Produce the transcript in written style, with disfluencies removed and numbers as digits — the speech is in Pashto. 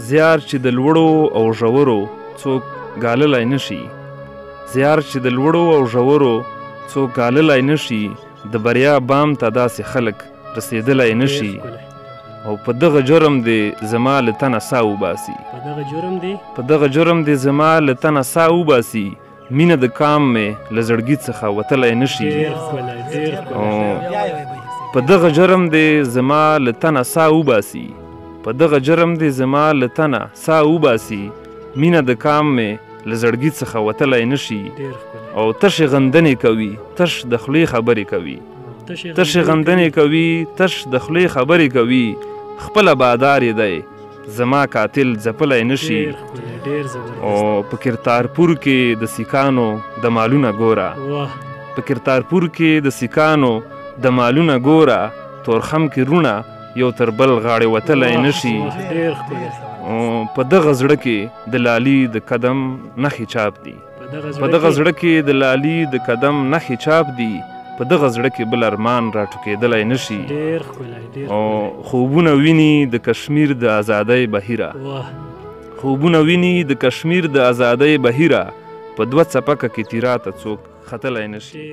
زیار چې د لوړو او ژورو څوک ګاللی نشي، زیار چې د لوړو او ژورو څوک ګاللی نشي، د بریا بام ته داسې خلک رسېدلی نشي. او په دغه جرم دې زما له تنه ساه وباسي، په دغه جرم دې زما له تنه ساه وباسي، مینه د کام مې له زړګي څخه وتلی نشي. په دغه جرم دې زما له تنه ساه وباسي، په دغه جرم دې زما له تنه ساه وباسي، مینه د کام مې له زړګي څخه وتلی نشي. او تشې غندنې کوي، تش د خولې خبرې کوي، تشې غندنې کوي، تش د خولې خبرې کوي، خپله بادار یې دی زما قاتل ځپلی نشي. او په کرتارپور کې د سیکانو د مالونه ګوره، په کرتارپور کې د سیکانو د مالونه ګوره، تورخم کې رونه یو تر بل غاړې وتلی نشي. په دغه زړه کې د لالي د قدم نښې چاپ دي، په دغه زړه کې د لالي د قدم نښې چاپ دي، په دغه زړه کې بل ارمان راټوکېدلی نشي. او خوبونه ویني د کشمیر د ازادۍ بهیره، خوبونه ویني د کشمیر د ازادۍ بهیره، په دوه څپکه کې تیرا ته څوک ختلی نشي.